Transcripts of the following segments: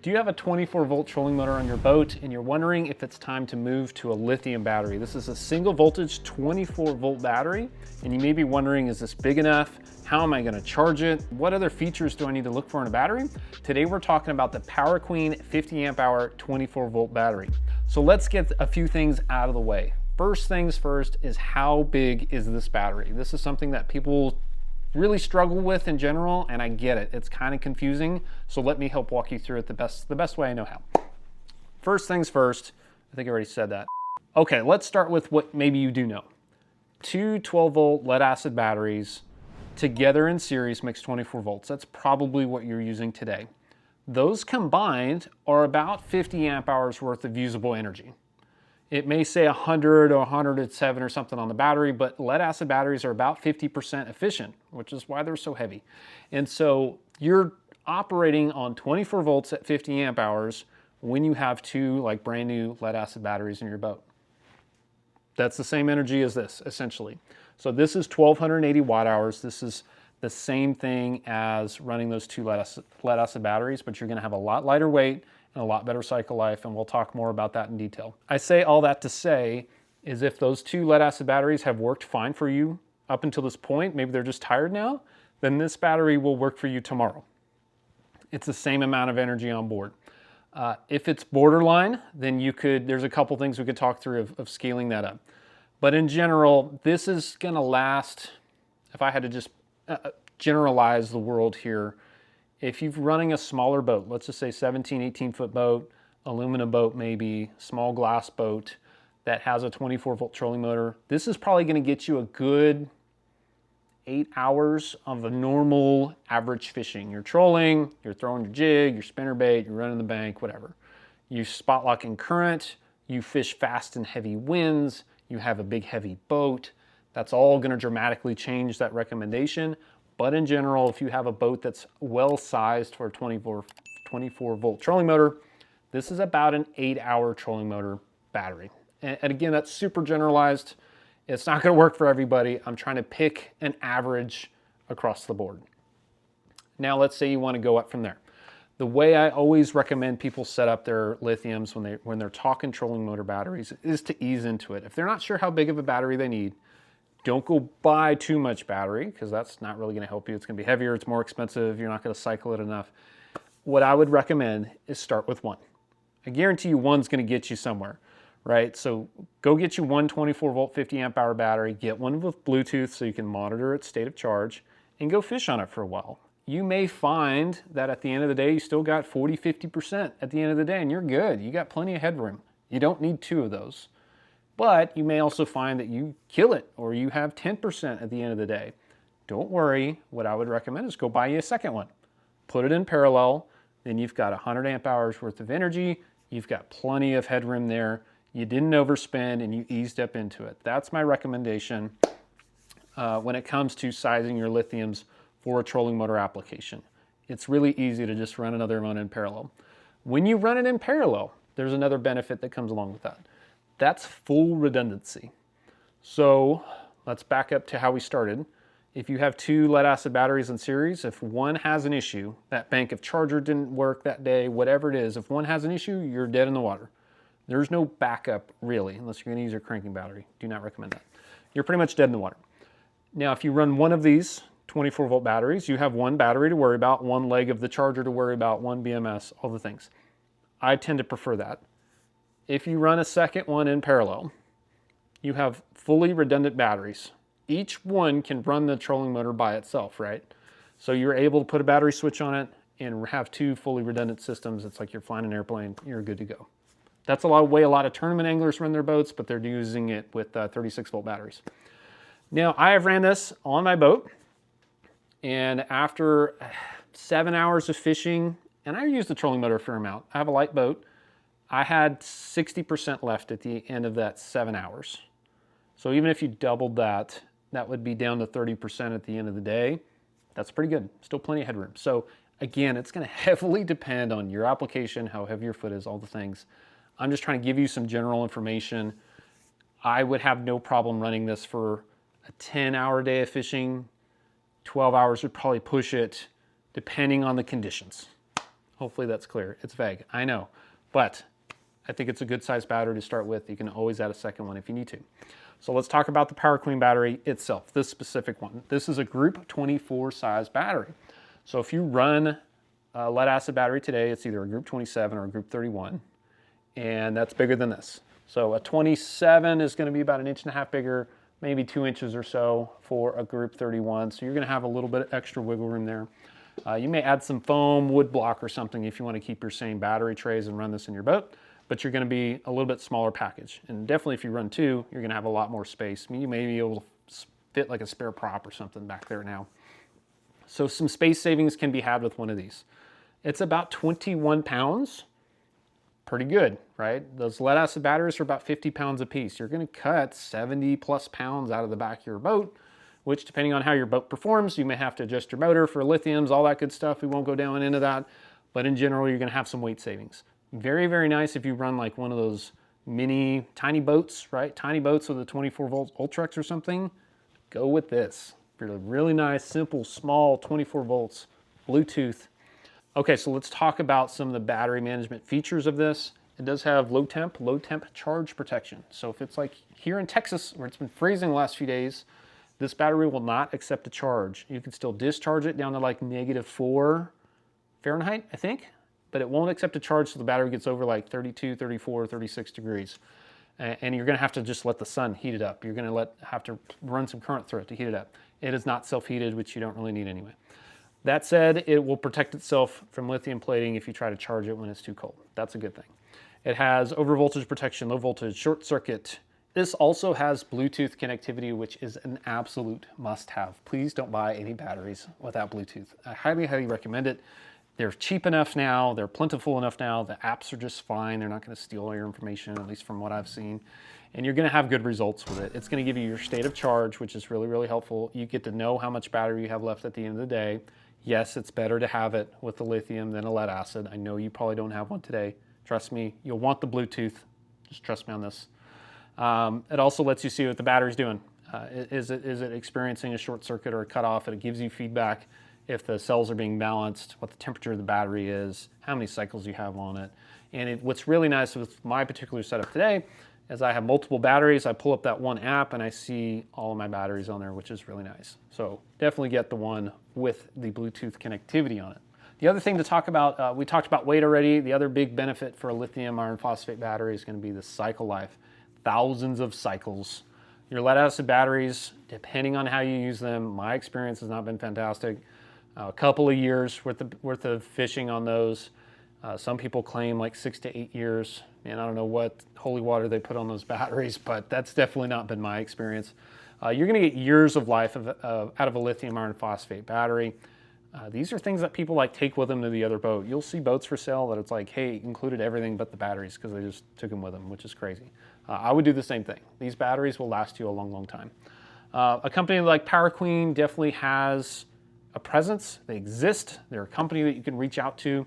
Do you have a 24-volt trolling motor on your boat and you're wondering if it's time to move to a lithium battery? This is a single voltage 24-volt battery, and you may be wondering, is this big enough? How am I going to charge it? What other features do I need to look for in a battery? Today we're talking about the Power Queen 50 amp hour 24-volt battery. So let's get a few things out of the way. First things first is, how big is this battery? This is something that people really struggle with in general, and I get it. It's kind of confusing, so let me help walk you through it the best way I know how. First things first, I think I already said that. Okay, let's start with what maybe you do know. Two 12-volt lead-acid batteries together in series makes 24 volts. That's probably what you're using today. Those combined are about 50 amp hours worth of usable energy. It may say 100 or 107 or something on the battery, but lead acid batteries are about 50% efficient, which is why they're so heavy. And so you're operating on 24 volts at 50 amp hours when you have two like brand new lead acid batteries in your boat. That's the same energy as this, essentially. So this is 1280 watt hours. This is the same thing as running those two lead acid batteries, but you're gonna have a lot lighter weight and a lot better cycle life, and we'll talk more about that in detail. I say all that to say is, if those two lead acid batteries have worked fine for you up until this point, maybe they're just tired now, then this battery will work for you tomorrow. It's the same amount of energy on board. If it's borderline, then there's a couple things we could talk through of scaling that up. But in general, this is gonna last, if I had to just generalize the world here, if you're running a smaller boat, let's just say 17, 18 foot boat, aluminum boat maybe, small glass boat that has a 24 volt trolling motor, this is probably gonna get you a good 8 hours of a normal average fishing. You're trolling, you're throwing your jig, your spinnerbait, you're running the bank, whatever. You spot lock in current, you fish fast and heavy winds, you have a big heavy boat. That's all gonna dramatically change that recommendation. But in general, if you have a boat that's well sized for a 24 volt trolling motor, this is about an 8 hour trolling motor battery. And again, that's super generalized. It's not gonna work for everybody. I'm trying to pick an average across the board. Now let's say you wanna go up from there. The way I always recommend people set up their lithiums when they're talking trolling motor batteries is to ease into it. If they're not sure how big of a battery they need, don't go buy too much battery, because that's not really going to help you. It's going to be heavier, it's more expensive, you're not going to cycle it enough. What I would recommend is start with one. I guarantee you one's going to get you somewhere, right? So go get you one 24 volt 50 amp hour battery, get one with Bluetooth so you can monitor its state of charge, and go fish on it for a while. You may find that at the end of the day, you still got 40, 50% at the end of the day, and you're good. You got plenty of headroom. You don't need two of those. But you may also find that you kill it, or you have 10% at the end of the day. Don't worry, what I would recommend is go buy you a second one. Put it in parallel, then you've got 100 amp hours worth of energy, you've got plenty of headroom there, you didn't overspend, and you eased up into it. That's my recommendation when it comes to sizing your lithiums for a trolling motor application. It's really easy to just run another one in parallel. When you run it in parallel, there's another benefit that comes along with that. That's full redundancy. So let's back up to how we started. If you have two lead acid batteries in series, if one has an issue, that bank of charger didn't work that day, whatever it is, if one has an issue, you're dead in the water. There's no backup really, unless you're gonna use your cranking battery. Do not recommend that. You're pretty much dead in the water. Now, if you run one of these 24 volt batteries, you have one battery to worry about, one leg of the charger to worry about, one BMS, all the things. I tend to prefer that. If you run a second one in parallel, you have fully redundant batteries. Each one can run the trolling motor by itself, right? So you're able to put a battery switch on it and have two fully redundant systems. It's like you're flying an airplane, you're good to go. That's a way a lot of tournament anglers run their boats, but they're using it with 36 volt batteries. Now, I have ran this on my boat, and after 7 hours of fishing, and I use the trolling motor a fair amount. I have a light boat. I had 60% left at the end of that 7 hours. So even if you doubled that, that would be down to 30% at the end of the day. That's pretty good, still plenty of headroom. So again, it's gonna heavily depend on your application, how heavy your foot is, all the things. I'm just trying to give you some general information. I would have no problem running this for a 10-hour day of fishing. 12 hours would probably push it, depending on the conditions. Hopefully that's clear. It's vague, I know, but I think it's a good size battery to start with. You can always add a second one if you need to. So let's talk about the Power Queen battery itself, this specific one. This is a Group 24 size battery. So if you run a lead acid battery today, it's either a Group 27 or a Group 31, and that's bigger than this. So a 27 is going to be about 1.5 inches bigger, maybe 2 inches or so for a Group 31. So you're going to have a little bit of extra wiggle room there. You may add some foam, wood block or something if you want to keep your same battery trays and run this in your boat, but you're going to be a little bit smaller package. And definitely if you run 2, you're going to have a lot more space. I mean, you may be able to fit like a spare prop or something back there now. So some space savings can be had with one of these. It's about 21 pounds. Pretty good, right? Those lead acid batteries are about 50 pounds a piece. You're going to cut 70 plus pounds out of the back of your boat, which depending on how your boat performs, you may have to adjust your motor for lithiums, all that good stuff. We won't go down into that, but in general, you're going to have some weight savings. Very, very nice if you run like one of those mini tiny boats, right? Tiny boats with a 24 volt Ultrex or something. Go with this. Really nice, simple, small 24 volts, Bluetooth. Okay, so let's talk about some of the battery management features of this. It does have low temp charge protection. So if it's like here in Texas where it's been freezing the last few days, this battery will not accept a charge. You can still discharge it down to like -4 Fahrenheit, I think, but it won't accept a charge so the battery gets over like 32, 34, 36 degrees. And you're gonna have to just let the sun heat it up. You're gonna have to run some current through it to heat it up. It is not self-heated, which you don't really need anyway. That said, it will protect itself from lithium plating if you try to charge it when it's too cold. That's a good thing. It has overvoltage protection, low voltage, short circuit. This also has Bluetooth connectivity, which is an absolute must-have. Please don't buy any batteries without Bluetooth. I highly, highly recommend it. They're cheap enough now, they're plentiful enough now, the apps are just fine, they're not gonna steal all your information, at least from what I've seen. And you're gonna have good results with it. It's gonna give you your state of charge, which is really, really helpful. You get to know how much battery you have left at the end of the day. Yes, it's better to have it with the lithium than a lead acid. I know you probably don't have one today. Trust me, you'll want the Bluetooth. Just trust me on this. It also lets you see what the battery's doing. Is it experiencing a short circuit or a cutoff? It gives you feedback if the cells are being balanced, what the temperature of the battery is, how many cycles you have on it. And what's really nice with my particular setup today is I have multiple batteries. I pull up that one app and I see all of my batteries on there, which is really nice. So definitely get the one with the Bluetooth connectivity on it. The other thing to talk about, we talked about weight already. The other big benefit for a lithium iron phosphate battery is going to be the cycle life. Thousands of cycles. Your lead acid batteries, depending on how you use them, my experience has not been fantastic. A couple of years worth of fishing on those. Some people claim like 6 to 8 years. And I don't know what holy water they put on those batteries, but that's definitely not been my experience. You're going to get years of life out of a lithium iron phosphate battery. These are things that people like take with them to the other boat. You'll see boats for sale that it's like, hey, included everything but the batteries because they just took them with them, which is crazy. I would do the same thing. These batteries will last you a long, long time. A company like Power Queen definitely has a presence. They exist. They're a company that you can reach out to.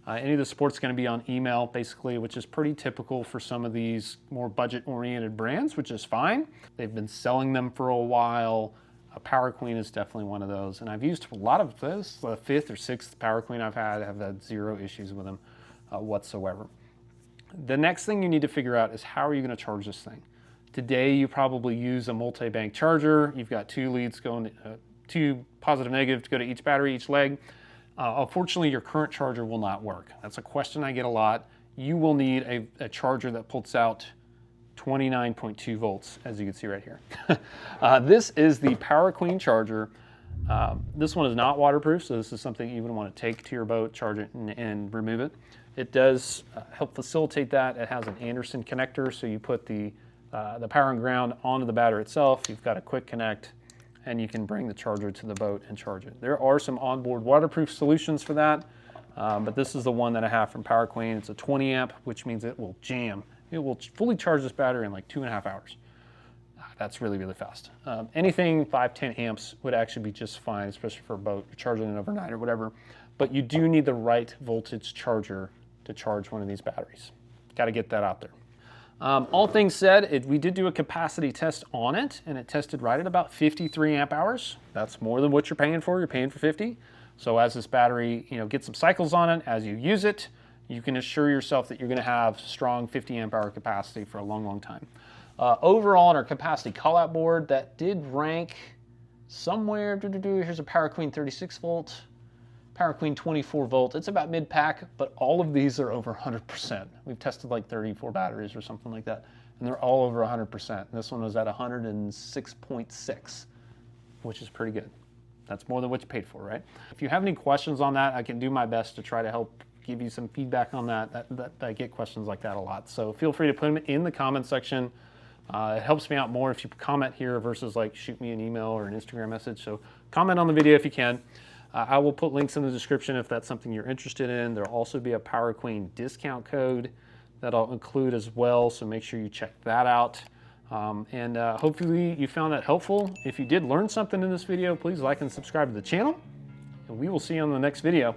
Any of the support's going to be on email, basically, which is pretty typical for some of these more budget-oriented brands, which is fine. They've been selling them for a while. Power Queen is definitely one of those. And I've used a lot of those. The 5th or 6th Power Queen I've had zero issues with them whatsoever. The next thing you need to figure out is how are you going to charge this thing? Today, you probably use a multi-bank charger. You've got 2 leads going, 2 positive negative to go to each battery, each leg. Unfortunately, your current charger will not work. That's a question I get a lot. You will need a charger that puts out 29.2 volts, as you can see right here. This is the Power Queen charger. This one is not waterproof, so this is something you would want to take to your boat, charge it, and remove it. It does help facilitate that. It has an Anderson connector, so you put the power and ground onto the battery itself. You've got a quick connect, and you can bring the charger to the boat and charge it. There are some onboard waterproof solutions for that, but this is the one that I have from Power Queen. It's a 20 amp, which means it will jam. It will fully charge this battery in like 2.5 hours. That's really, really fast. Anything 5-10 amps would actually be just fine, especially for a boat. You're charging it overnight or whatever, but you do need the right voltage charger to charge one of these batteries. Got to get that out there. All things said, we did do a capacity test on it, and it tested right at about 53 amp hours. That's more than what you're paying for. You're paying for 50. So as this battery, gets some cycles on it, as you use it, you can assure yourself that you're going to have strong 50 amp hour capacity for a long, long time. Overall, on our capacity call-out board, that did rank somewhere. Here's a Power Queen 36 volt, Power Queen 24 volt. It's about mid-pack, but all of these are over 100%. We've tested like 34 batteries or something like that, and they're all over 100%. This one was at 106.6, which is pretty good. That's more than what you paid for, right? If you have any questions on that, I can do my best to try to help give you some feedback on that. I get questions like that a lot. So feel free to put them in the comment section. It helps me out more if you comment here versus like shoot me an email or an Instagram message. So comment on the video if you can. I will put links in the description if that's something you're interested in. There'll also be a Power Queen discount code that I'll include as well. So make sure you check that out. Hopefully you found that helpful. If you did learn something in this video, please like and subscribe to the channel, and we will see you on the next video.